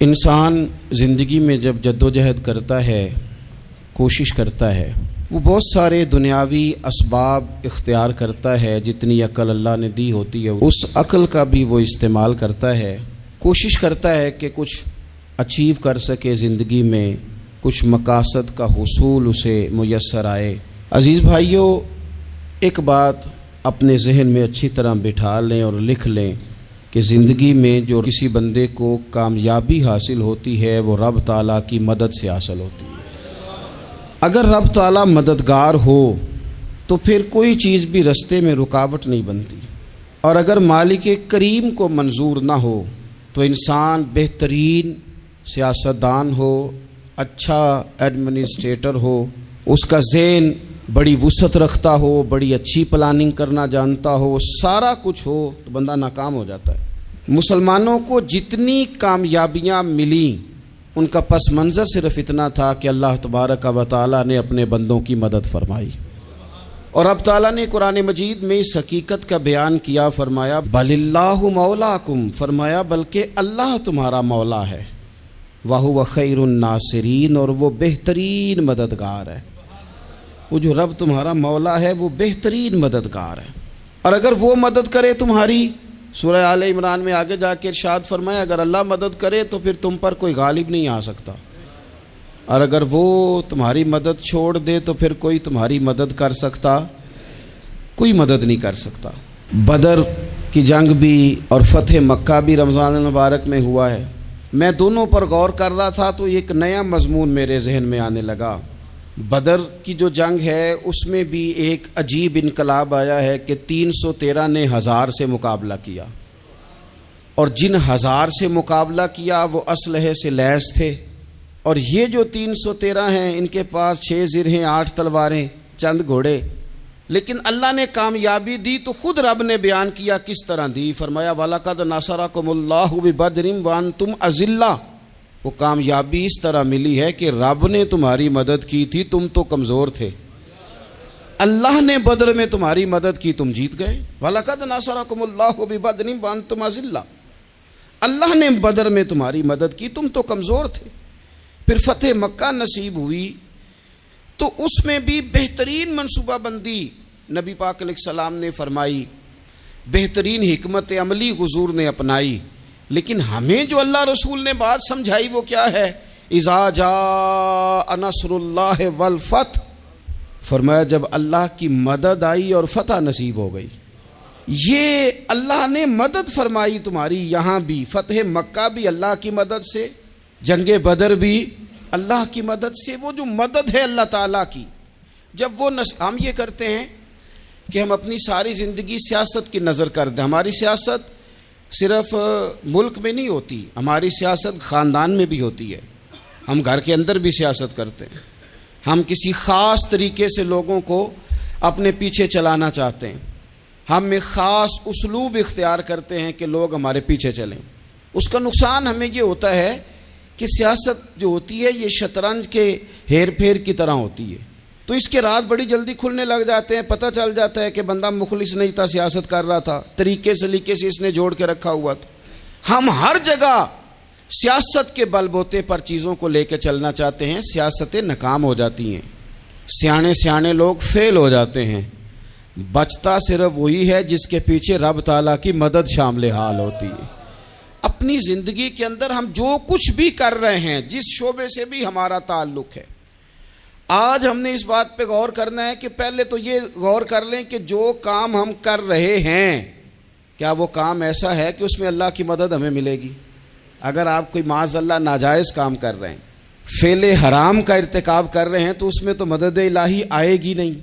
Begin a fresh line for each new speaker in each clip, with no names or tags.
انسان زندگی میں جب جدوجہد کرتا ہے، کوشش کرتا ہے، وہ بہت سارے دنیاوی اسباب اختیار کرتا ہے۔ جتنی عقل اللہ نے دی ہوتی ہے اس عقل کا بھی وہ استعمال کرتا ہے، کوشش کرتا ہے کہ کچھ اچیو کر سکے زندگی میں، کچھ مقاصد کا حصول اسے میسر آئے۔ عزیز بھائیوں، ایک بات اپنے ذہن میں اچھی طرح بٹھا لیں اور لکھ لیں کہ زندگی میں جو کسی بندے کو کامیابی حاصل ہوتی ہے وہ رب تعالیٰ کی مدد سے حاصل ہوتی ہے۔ اگر رب تعالیٰ مددگار ہو تو پھر کوئی چیز بھی رستے میں رکاوٹ نہیں بنتی، اور اگر مالک کریم کو منظور نہ ہو تو انسان بہترین سیاستدان ہو، اچھا ایڈمنسٹریٹر ہو، اس کا ذہن بڑی وسعت رکھتا ہو، بڑی اچھی پلاننگ کرنا جانتا ہو، سارا کچھ ہو، تو بندہ ناکام ہو جاتا ہے۔ مسلمانوں کو جتنی کامیابیاں ملیں ان کا پس منظر صرف اتنا تھا کہ اللہ تبارک و تعالیٰ نے اپنے بندوں کی مدد فرمائی، اور اب تعالیٰ نے قرآن مجید میں اس حقیقت کا بیان کیا، فرمایا بل اللہ مولاکم، فرمایا بلکہ اللہ تمہارا مولا ہے، وَهُوَ خَيْرُ النَّاصِرِينَ، اور وہ بہترین مددگار ہے۔ وہ جو رب تمہارا مولا ہے وہ بہترین مددگار ہے، اور اگر وہ مدد کرے تمہاری، سورہ آل عمران میں آگے جا کے ارشاد فرمایا اگر اللہ مدد کرے تو پھر تم پر کوئی غالب نہیں آ سکتا، اور اگر وہ تمہاری مدد چھوڑ دے تو پھر کوئی تمہاری مدد کر سکتا، کوئی مدد نہیں کر سکتا۔ بدر کی جنگ بھی اور فتح مکہ بھی رمضان المبارک میں ہوا ہے۔ میں دونوں پر غور کر رہا تھا تو ایک نیا مضمون میرے ذہن میں آنے لگا۔ بدر کی جو جنگ ہے اس میں بھی ایک عجیب انقلاب آیا ہے کہ 313 نے 1000 سے مقابلہ کیا، اور جن 1000 سے مقابلہ کیا وہ اسلحے سے لیس تھے، اور یہ جو 313 ہیں ان کے پاس 6 زرہیں، 8 تلواریں، چند گھوڑے، لیکن اللہ نے کامیابی دی تو خود رب نے بیان کیا کس طرح دی، فرمایا وَلَقَدْ نَصَرَكُمُ اللَّهُ بِبَدْرٍ وَأَنْتُمْ أَذِلَّةٌ۔ وہ کامیابی اس طرح ملی ہے کہ رب نے تمہاری مدد کی تھی، تم تو کمزور تھے، اللہ نے بدر میں تمہاری مدد کی، تم جیت گئے۔ وَلَقَدْ نَصَرَكُمُ اللَّهُ بِبَدْرٍ وَأَنْتُمْ أَذِلَّةٌ، اللہ نے بدر میں تمہاری مدد کی، تم تو کمزور تھے۔ پھر فتح مکہ نصیب ہوئی تو اس میں بھی بہترین منصوبہ بندی نبی پاک علیہ السلام نے فرمائی، بہترین حکمت عملی حضور نے اپنائی، لیکن ہمیں جو اللہ رسول نے بات سمجھائی وہ کیا ہے؟ اذا جاء نصر اللہ والفتح، فرمایا جب اللہ کی مدد آئی اور فتح نصیب ہو گئی۔ یہ اللہ نے مدد فرمائی تمہاری، یہاں بھی فتح مکہ بھی اللہ کی مدد سے، جنگ بدر بھی اللہ کی مدد سے۔ وہ جو مدد ہے اللہ تعالیٰ کی، جب وہ ہم یہ کرتے ہیں کہ ہم اپنی ساری زندگی سیاست کی نظر کر دیں، ہماری سیاست صرف ملک میں نہیں ہوتی، ہماری سیاست خاندان میں بھی ہوتی ہے، ہم گھر کے اندر بھی سیاست کرتے ہیں، ہم کسی خاص طریقے سے لوگوں کو اپنے پیچھے چلانا چاہتے ہیں، ہم ایک خاص اسلوب اختیار کرتے ہیں کہ لوگ ہمارے پیچھے چلیں۔ اس کا نقصان ہمیں یہ ہوتا ہے کہ سیاست جو ہوتی ہے یہ شطرنج کے ہیر پھیر کی طرح ہوتی ہے، تو اس کے راز بڑی جلدی کھلنے لگ جاتے ہیں، پتہ چل جاتا ہے کہ بندہ مخلص نہیں تھا، سیاست کر رہا تھا، طریقے سلیقے سے اس نے جوڑ کے رکھا ہوا تھا۔ ہم ہر جگہ سیاست کے بل بوتے پر چیزوں کو لے کے چلنا چاہتے ہیں، سیاستیں ناکام ہو جاتی ہیں، سیانے لوگ فیل ہو جاتے ہیں، بچتا صرف وہی ہے جس کے پیچھے رب تعالیٰ کی مدد شامل حال ہوتی ہے۔ اپنی زندگی کے اندر ہم جو کچھ بھی کر رہے ہیں، جس شعبے سے بھی ہمارا تعلق ہے، آج ہم نے اس بات پہ غور کرنا ہے کہ پہلے تو یہ غور کر لیں کہ جو کام ہم کر رہے ہیں کیا وہ کام ایسا ہے کہ اس میں اللہ کی مدد ہمیں ملے گی؟ اگر آپ کوئی معاذ اللہ ناجائز کام کر رہے ہیں، فعل حرام کا ارتکاب کر رہے ہیں، تو اس میں تو مدد الہی آئے گی نہیں۔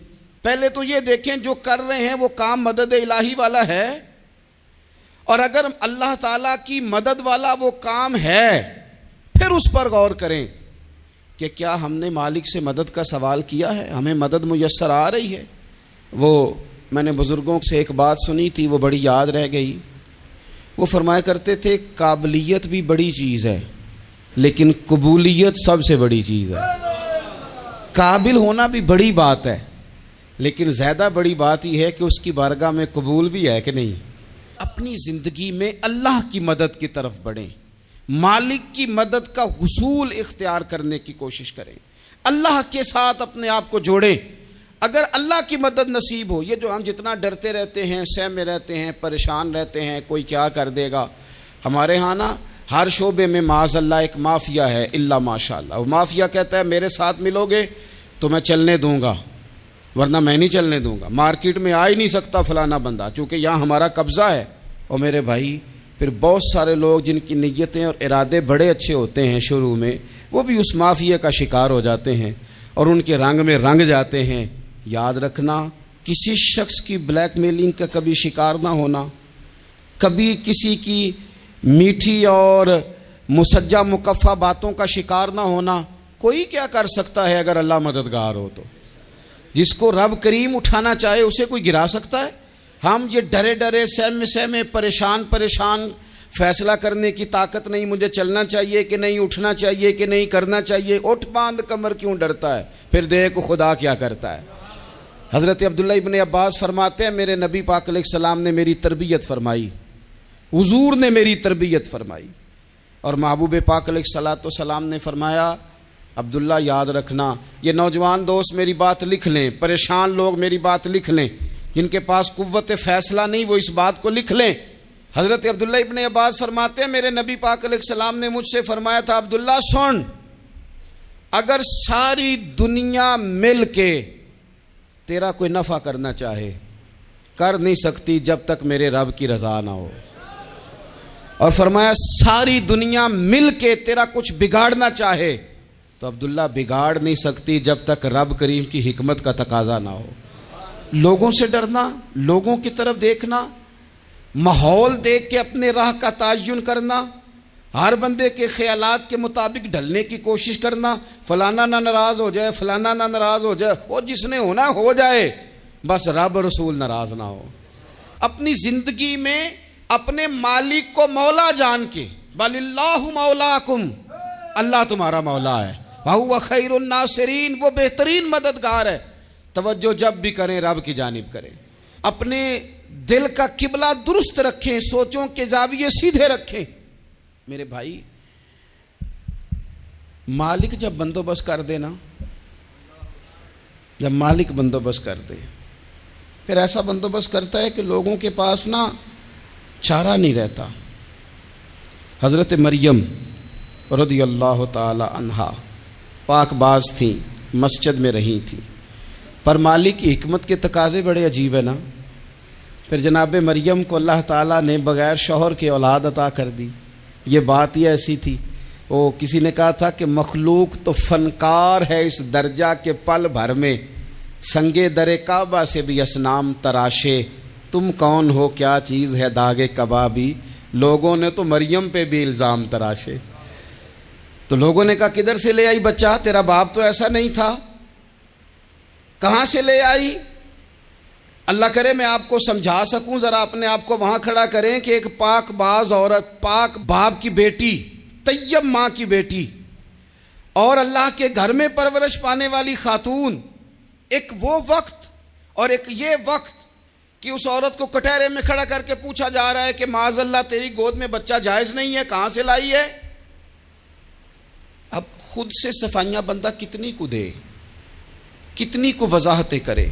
پہلے تو یہ دیکھیں جو کر رہے ہیں وہ کام مدد الہی والا ہے، اور اگر اللہ تعالیٰ کی مدد والا وہ کام ہے پھر اس پر غور کریں کہ کیا ہم نے مالک سے مدد کا سوال کیا ہے، ہمیں مدد میسر آ رہی ہے۔ وہ میں نے بزرگوں سے ایک بات سنی تھی، وہ بڑی یاد رہ گئی۔ وہ فرمایا کرتے تھے قابلیت بھی بڑی چیز ہے لیکن قبولیت سب سے بڑی چیز ہے۔ قابل ہونا بھی بڑی بات ہے لیکن زیادہ بڑی بات یہ ہے کہ اس کی بارگاہ میں قبول بھی ہے کہ نہیں۔ اپنی زندگی میں اللہ کی مدد کی طرف بڑھیں، مالک کی مدد کا حصول اختیار کرنے کی کوشش کریں، اللہ کے ساتھ اپنے آپ کو جوڑیں۔ اگر اللہ کی مدد نصیب ہو، یہ جو ہم جتنا ڈرتے رہتے ہیں، سہمے رہتے ہیں، پریشان رہتے ہیں کوئی کیا کر دے گا، ہمارے ہاں نا ہر شعبے میں معاذ اللہ ایک مافیا ہے، الا ماشاء اللہ۔ وہ مافیا کہتا ہے میرے ساتھ ملو گے تو میں چلنے دوں گا، ورنہ میں نہیں چلنے دوں گا، مارکیٹ میں آ ہی نہیں سکتا فلانا بندہ، چونکہ یہاں ہمارا قبضہ ہے۔ اور میرے بھائی پھر بہت سارے لوگ جن کی نیتیں اور ارادے بڑے اچھے ہوتے ہیں شروع میں، وہ بھی اس مافیا کا شکار ہو جاتے ہیں اور ان کے رنگ میں رنگ جاتے ہیں۔ یاد رکھنا، کسی شخص کی بلیک میلنگ کا کبھی شکار نہ ہونا، کبھی کسی کی میٹھی اور مسجع مکفہ باتوں کا شکار نہ ہونا۔ کوئی کیا کر سکتا ہے اگر اللہ مددگار ہو تو؟ جس کو رب کریم اٹھانا چاہے اسے کوئی گرا سکتا ہے؟ ہم یہ ڈرے ڈرے سہمے پریشان فیصلہ کرنے کی طاقت نہیں، مجھے چلنا چاہیے کہ نہیں، اٹھنا چاہیے کہ نہیں، کرنا چاہیے، اٹھ باندھ کمر کیوں ڈرتا ہے؟ پھر دیکھ خدا کیا کرتا ہے۔ حضرت عبداللہ ابن عباس فرماتے ہیں میرے نبی پاک علیہ السلام نے میری تربیت فرمائی، حضور نے میری تربیت فرمائی، اور محبوب پاک علیہ السلام نے فرمایا عبداللہ یاد رکھنا، یہ نوجوان دوست میری بات لکھ لیں، پریشان لوگ میری بات لکھ لیں، جن کے پاس قوت فیصلہ نہیں وہ اس بات کو لکھ لیں۔ حضرت عبداللہ ابن عباس فرماتے ہیں میرے نبی پاک علیہ السلام نے مجھ سے فرمایا تھا عبداللہ سن، اگر ساری دنیا مل کے تیرا کوئی نفع کرنا چاہے کر نہیں سکتی جب تک میرے رب کی رضا نہ ہو، اور فرمایا ساری دنیا مل کے تیرا کچھ بگاڑنا چاہے تو عبداللہ بگاڑ نہیں سکتی جب تک رب کریم کی حکمت کا تقاضا نہ ہو۔ لوگوں سے ڈرنا، لوگوں کی طرف دیکھنا، ماحول دیکھ کے اپنے راہ کا تعین کرنا، ہر بندے کے خیالات کے مطابق ڈھلنے کی کوشش کرنا، فلانا نہ ناراض ہو جائے، فلانا نہ ناراض ہو جائے، وہ جس نے ہونا ہو جائے، بس رب رسول ناراض نہ ہو۔ اپنی زندگی میں اپنے مالک کو مولا جان کے، بل اللہ مولاکم، اللہ تمہارا مولا ہے، وَهُوَ خَيْرُ النَّاصِرِينَ، وہ بہترین مددگار ہے۔ توجہ جب بھی کریں رب کی جانب کریں، اپنے دل کا قبلہ درست رکھیں، سوچوں کے زاویے سیدھے رکھیں۔ میرے بھائی مالک جب بندوبست کر دے نا، جب مالک بندوبست کر دے پھر ایسا بندوبست کرتا ہے کہ لوگوں کے پاس نا چارہ نہیں رہتا۔ حضرت مریم رضی اللہ تعالی عنہا پاک باز تھیں، مسجد میں رہی تھیں، پر مالک کی حکمت کے تقاضے بڑے عجیب ہے نا۔ پھر جناب مریم کو اللہ تعالیٰ نے بغیر شوہر کے اولاد عطا کر دی۔ یہ بات ہی ایسی تھی، وہ کسی نے کہا تھا کہ مخلوق تو فنکار ہے اس درجہ کے پل بھر میں سنگے در کعبہ سے بھی اصنام تراشے، تم کون ہو کیا چیز ہے داغ کبابی، لوگوں نے تو مریم پہ بھی الزام تراشے۔ تو لوگوں نے کہا کدھر سے لے آئی بچہ، تیرا باپ تو ایسا نہیں تھا، کہاں سے لے آئی؟ اللہ کرے میں آپ کو سمجھا سکوں، ذرا اپنے آپ کو وہاں کھڑا کریں کہ ایک پاک باز عورت، پاک باپ کی بیٹی، طیب ماں کی بیٹی، اور اللہ کے گھر میں پرورش پانے والی خاتون، ایک وہ وقت اور ایک یہ وقت کہ اس عورت کو کٹہرے میں کھڑا کر کے پوچھا جا رہا ہے کہ معاذ اللہ تیری گود میں بچہ جائز نہیں ہے، کہاں سے لائی ہے؟ اب خود سے صفائیاں بندہ کتنی کو دے، کتنی کو وضاحتیں کرے۔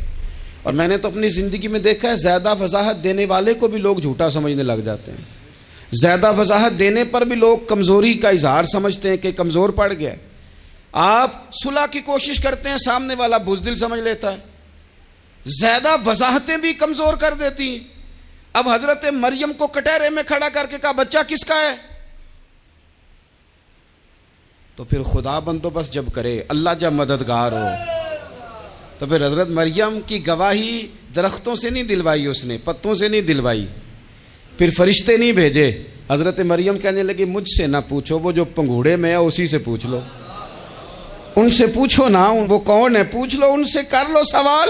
اور میں نے تو اپنی زندگی میں دیکھا ہے زیادہ وضاحت دینے والے کو بھی لوگ جھوٹا سمجھنے لگ جاتے ہیں، زیادہ وضاحت دینے پر بھی لوگ کمزوری کا اظہار سمجھتے ہیں کہ کمزور پڑ گیا۔ آپ صلح کی کوشش کرتے ہیں، سامنے والا بزدل سمجھ لیتا ہے، زیادہ وضاحتیں بھی کمزور کر دیتی ہیں۔ اب حضرت مریم کو کٹہرے میں کھڑا کر کے کہا بچہ کس کا ہے؟ تو پھر خدا بندوبست جب کرے، اللہ جب مددگار ہو، تو پھر حضرت مریم کی گواہی درختوں سے نہیں دلوائی، اس نے پتوں سے نہیں دلوائی، پھر فرشتے نہیں بھیجے۔ حضرت مریم کہنے لگی مجھ سے نہ پوچھو، وہ جو پنگوڑے میں ہے اسی سے پوچھ لو، ان سے پوچھو نا، وہ کون ہے پوچھ لو، ان سے کر لو سوال۔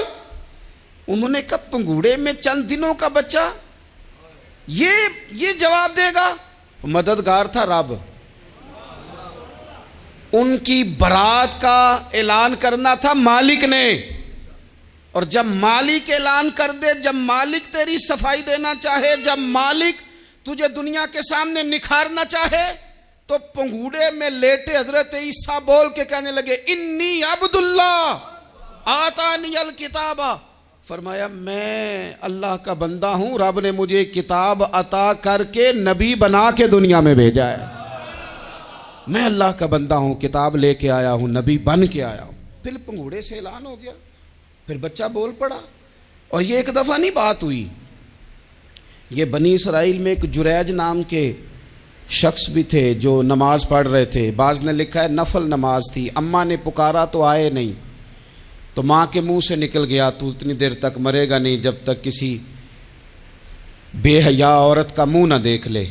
انہوں نے کہا پنگوڑے میں چند دنوں کا بچہ یہ جواب دے گا؟ مددگار تھا رب، ان کی برات کا اعلان کرنا تھا مالک نے، اور جب مالک اعلان کر دے، جب مالک تیری صفائی دینا چاہے، جب مالک تجھے دنیا کے سامنے نکھارنا چاہے، تو پنگوڑے میں لیٹے حضرت عیسیٰ بول کے کہنے لگے انی عبداللہ آتانی الکتاب، فرمایا میں اللہ کا بندہ ہوں، رب نے مجھے کتاب عطا کر کے نبی بنا کے دنیا میں بھیجا ہے، میں اللہ کا بندہ ہوں، کتاب لے کے آیا ہوں، نبی بن کے آیا ہوں۔ پھر پنگوڑے سے اعلان ہو گیا، پھر بچہ بول پڑا۔ اور یہ ایک دفعہ نہیں بات ہوئی، یہ بنی اسرائیل میں ایک جریج نام کے شخص بھی تھے جو نماز پڑھ رہے تھے، بعض نے لکھا ہے نفل نماز تھی، اماں نے پکارا تو آئے نہیں، تو ماں کے منہ سے نکل گیا تو اتنی دیر تک مرے گا نہیں جب تک کسی بے حیا عورت کا منہ نہ دیکھ لے۔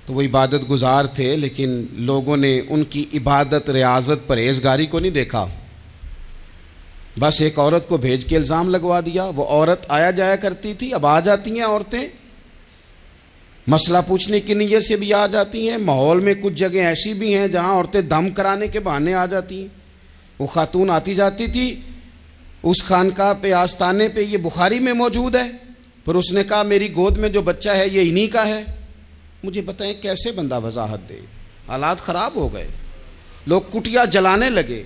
تو وہ عبادت گزار تھے، لیکن لوگوں نے ان کی عبادت، ریاضت، پرہیزگاری کو نہیں دیکھا، بس ایک عورت کو بھیج کے الزام لگوا دیا۔ وہ عورت آیا جایا کرتی تھی، اب آ جاتی ہیں عورتیں، مسئلہ پوچھنے کی نیت سے بھی آ جاتی ہیں۔ ماحول میں کچھ جگہ ایسی بھی ہیں جہاں عورتیں دم کرانے کے بہانے آ جاتی ہیں۔ وہ خاتون آتی جاتی تھی اس خانقاہ پہ، آستانے پہ، یہ بخاری میں موجود ہے، پھر اس نے کہا میری گود میں جو بچہ ہے یہ انہی کا ہے۔ مجھے بتائیں کیسے بندہ وضاحت دے؟ حالات خراب ہو گئے، لوگ کٹیا جلانے لگے،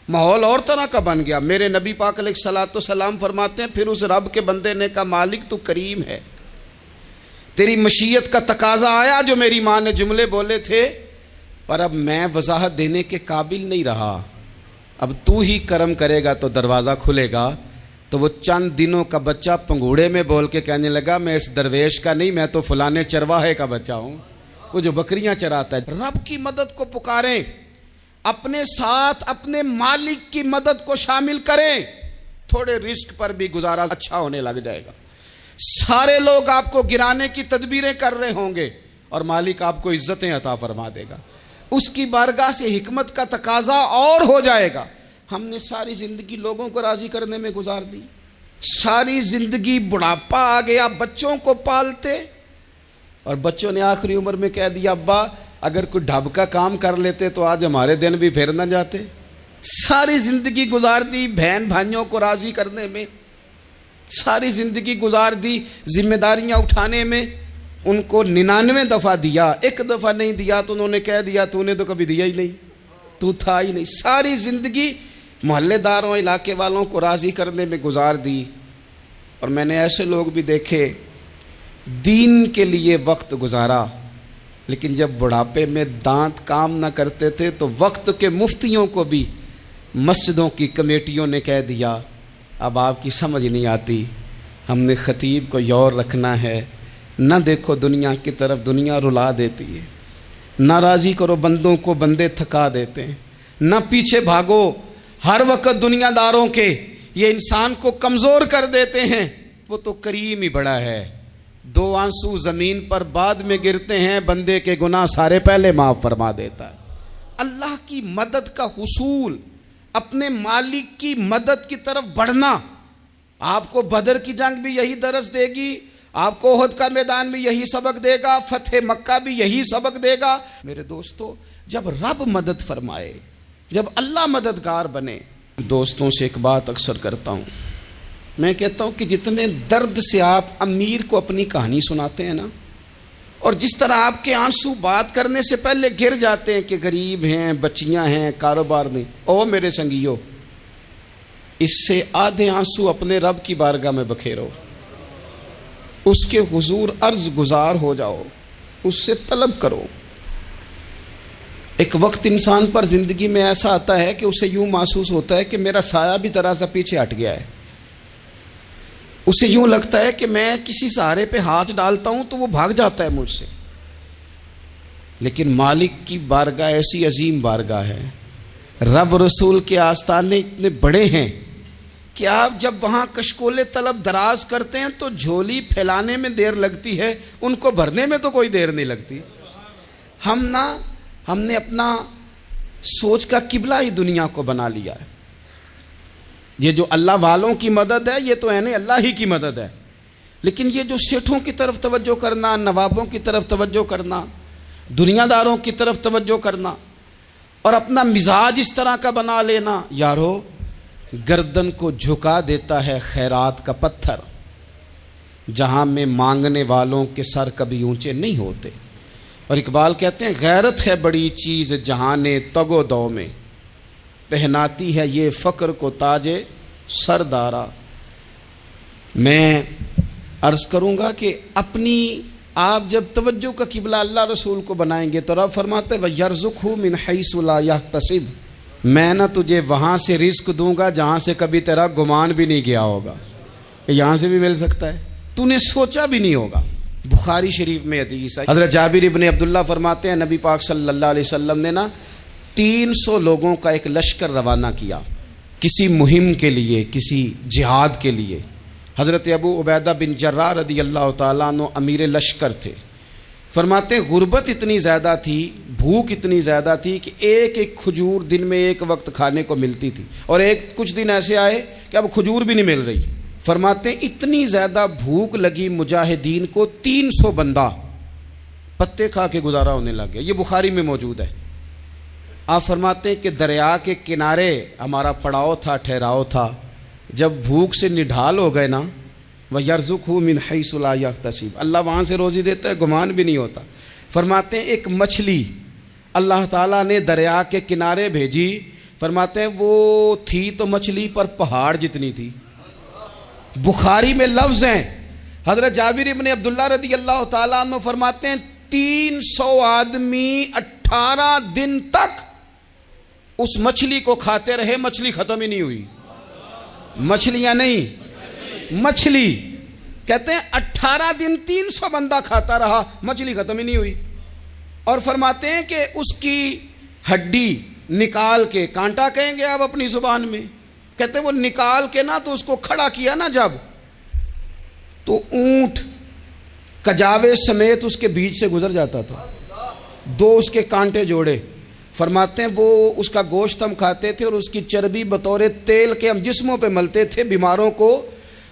ماحول اور طرح کا بن گیا۔ میرے نبی پاک علیہ الصلوۃ والسلام فرماتے ہیں پھر اس رب کے بندے نے کہا مالک تو کریم ہے، تیری مشیت کا تقاضا آیا جو میری ماں نے جملے بولے تھے، پر اب میں وضاحت دینے کے قابل نہیں رہا، اب تو ہی کرم کرے گا تو دروازہ کھلے گا۔ تو وہ چند دنوں کا بچہ پنگوڑے میں بول کے کہنے لگا میں اس درویش کا نہیں، میں تو فلانے چرواہے کا بچہ ہوں، وہ جو بکریاں چراتا ہے۔ رب کی مدد کو پکاریں، اپنے ساتھ اپنے مالک کی مدد کو شامل کریں، تھوڑے رزق پر بھی گزارا اچھا ہونے لگ جائے گا۔ سارے لوگ آپ کو گرانے کی تدبیریں کر رہے ہوں گے اور مالک آپ کو عزتیں عطا فرما دے گا، اس کی بارگاہ سے حکمت کا تقاضا اور ہو جائے گا۔ ہم نے ساری زندگی لوگوں کو راضی کرنے میں گزار دی، ساری زندگی بڑھاپا آ گیا بچوں کو پالتے، اور بچوں نے آخری عمر میں کہہ دیا ابا اگر کوئی ڈھب کا کام کر لیتے تو آج ہمارے دن بھی پھر نہ جاتے۔ ساری زندگی گزار دی بہن بھائیوں کو راضی کرنے میں، ساری زندگی گزار دی ذمہ داریاں اٹھانے میں، ان کو 99 دفعہ دیا، ایک دفعہ نہیں دیا تو انہوں نے کہہ دیا تو نے تو کبھی دیا ہی نہیں، تو تھا ہی نہیں۔ ساری زندگی محلے داروں، علاقے والوں کو راضی کرنے میں گزار دی۔ اور میں نے ایسے لوگ بھی دیکھے دین کے لیے وقت گزارا، لیکن جب بڑھاپے میں دانت کام نہ کرتے تھے تو وقت کے مفتیوں کو بھی مسجدوں کی کمیٹیوں نے کہہ دیا اب آپ کی سمجھ نہیں آتی، ہم نے خطیب کو یور رکھنا ہے، نہ دیکھو دنیا کی طرف، دنیا رلا دیتی ہے، نہ راضی کرو بندوں کو، بندے تھکا دیتے ہیں، نہ پیچھے بھاگو ہر وقت دنیا داروں کے، یہ انسان کو کمزور کر دیتے ہیں۔ وہ تو کریم ہی بڑا ہے، 2 آنسو زمین پر بعد میں گرتے ہیں، بندے کے گناہ سارے پہلے معاف فرما دیتا ہے۔ اللہ کی مدد کا حصول، اپنے مالک کی مدد کی طرف بڑھنا، آپ کو بدر کی جنگ بھی یہی درس دے گی، آپ کو احد کا میدان بھی یہی سبق دے گا، فتح مکہ بھی یہی سبق دے گا۔ میرے دوستو، جب رب مدد فرمائے، جب اللہ مددگار بنے، دوستوں سے ایک بات اکثر کرتا ہوں، میں کہتا ہوں کہ جتنے درد سے آپ امیر کو اپنی کہانی سناتے ہیں نا، اور جس طرح آپ کے آنسو بات کرنے سے پہلے گر جاتے ہیں کہ غریب ہیں، بچیاں ہیں، کاروبار نہیں، او میرے سنگیو، اس سے آدھے آنسو اپنے رب کی بارگاہ میں بکھیرو، اس کے حضور عرض گزار ہو جاؤ، اس سے طلب کرو۔ ایک وقت انسان پر زندگی میں ایسا آتا ہے کہ اسے یوں محسوس ہوتا ہے کہ میرا سایہ بھی ذرا سا پیچھے ہٹ گیا ہے، اسے یوں لگتا ہے کہ میں کسی سہارے پہ ہاتھ ڈالتا ہوں تو وہ بھاگ جاتا ہے مجھ سے، لیکن مالک کی بارگاہ ایسی عظیم بارگاہ ہے، رب رسول کے آستانے اتنے بڑے ہیں کہ آپ جب وہاں کشکول طلب دراز کرتے ہیں تو جھولی پھیلانے میں دیر لگتی ہے، ان کو بھرنے میں تو کوئی دیر نہیں لگتی۔ ہم نے اپنا سوچ کا قبلہ ہی دنیا کو بنا لیا ہے۔ یہ جو اللہ والوں کی مدد ہے یہ تو اللہ ہی کی مدد ہے، لیکن یہ جو سیٹھوں کی طرف توجہ کرنا، نوابوں کی طرف توجہ کرنا، دنیا داروں کی طرف توجہ کرنا اور اپنا مزاج اس طرح کا بنا لینا، یارو گردن کو جھکا دیتا ہے خیرات کا پتھر، جہاں میں مانگنے والوں کے سر کبھی اونچے نہیں ہوتے۔ اور اقبال کہتے ہیں غیرت ہے بڑی چیز جہان تگ و دو میں، پہناتی ہے یہ فقر کو تاج سردارا۔ میں عرض کروں گا کہ اپنی آپ جب توجہ کا قبلہ اللہ رسول کو بنائیں گے تو رب فرماتے وَيَرْزُقْهُ مِنْ حَيْثُ لَا يَحْتَسِبُ، میں نہ تجھے وہاں سے رزق دوں گا جہاں سے کبھی تیرا گمان بھی نہیں گیا ہوگا، یہاں سے بھی مل سکتا ہے، تو نے سوچا بھی نہیں ہوگا۔ بخاری شریف میں حدیث ہے، حضرت جابر ابن عبداللہ فرماتے ہیں نبی پاک صلی اللہ علیہ وسلم نے 300 لوگوں کا ایک لشکر روانہ کیا کسی مہم کے لیے، کسی جہاد کے لیے۔ حضرت ابو عبیدہ بن جراح رضی اللہ تعالیٰ عنہ امیر لشکر تھے۔ فرماتے ہیں غربت اتنی زیادہ تھی، بھوک اتنی زیادہ تھی کہ ایک ایک کھجور دن میں ایک وقت کھانے کو ملتی تھی، اور کچھ دن ایسے آئے کہ اب کھجور بھی نہیں مل رہی۔ فرماتے ہیں اتنی زیادہ بھوک لگی مجاہدین کو 300 بندہ پتے کھا کے گزارا ہونے لگ گیا۔ یہ بخاری میں موجود ہے۔ آپ فرماتے ہیں کہ دریا کے کنارے ہمارا پڑاؤ تھا، ٹھہراؤ تھا، جب بھوک سے نڈھال ہو گئے نا، وَيَرْزُقْهُ مِنْ حَيْثُ لَا يَحْتَسِبُ، اللہ وہاں سے روزی دیتا ہے، گمان بھی نہیں ہوتا۔ فرماتے ہیں ایک مچھلی اللہ تعالیٰ نے دریا کے کنارے بھیجی، فرماتے ہیں وہ تھی تو مچھلی پر پہاڑ جتنی تھی۔ بخاری میں لفظ ہیں، حضرت جابر ابن عبداللہ رضی اللہ تعالیٰ عنہ فرماتے ہیں 300 آدمی 18 دن تک اس مچھلی کو کھاتے رہے، مچھلی ختم ہی نہیں ہوئی۔ مچھلیاں نہیں، مچھلی کہتے ہیں 18 دن 300 بندہ کھاتا رہا، مچھلی ختم ہی نہیں ہوئی۔ اور فرماتے ہیں کہ اس کی ہڈی نکال کے، کانٹا کہیں گے آپ اپنی زبان میں، کہتے ہیں وہ نکال کے نا تو اس کو کھڑا کیا نا جب، تو اونٹ کجاوے سمیت اس کے بیچ سے گزر جاتا تھا، 2 اس کے کانٹے جوڑے۔ فرماتے ہیں وہ اس کا گوشت ہم کھاتے تھے اور اس کی چربی بطور تیل کے ہم جسموں پہ ملتے تھے، بیماروں کو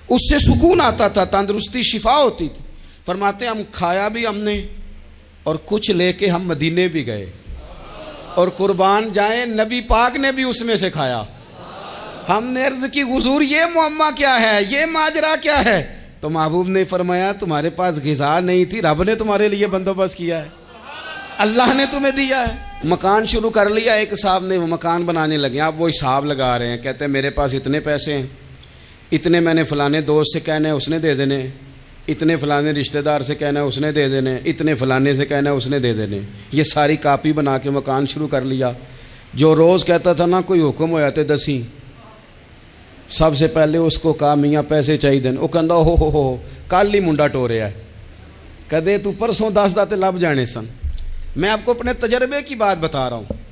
اس سے سکون آتا تھا، تندرستی شفا ہوتی تھی۔ فرماتے ہیں ہم کھایا بھی ہم نے، اور کچھ لے کے ہم مدینے بھی گئے، اور قربان جائیں نبی پاک نے بھی اس میں سے کھایا۔ ہم نے عرض کی حضور یہ معمہ کیا ہے، یہ ماجرا کیا ہے؟ تو محبوب نے فرمایا تمہارے پاس غذا نہیں تھی، رب نے تمہارے لیے بندوبست کیا ہے، اللہ نے تمہیں دیا ہے۔ مکان شروع کر لیا، ایک صاحب نے وہ مکان بنانے لگے، آپ وہ حساب لگا رہے ہیں، کہتے ہیں میرے پاس اتنے پیسے ہیں، اتنے میں نے فلانے دوست سے کہنا ہے اس نے دے دینے، اتنے فلانے رشتہ دار سے کہنا ہے اس نے دے دینے، اتنے فلانے سے کہنا ہے اس نے دے دینے۔ یہ ساری کاپی بنا کے مکان شروع کر لیا۔ جو روز کہتا تھا نا کوئی حکم ہو جاتے 10، سب سے پہلے اس کو کہا میاں پیسے چاہیے دن، وہ کہندا ہو کل ہی منڈا ٹوریا ہے، کدے تو پرسوں 10 داتے لب جانے سن۔ میں آپ کو اپنے تجربے کی بات بتا رہا ہوں۔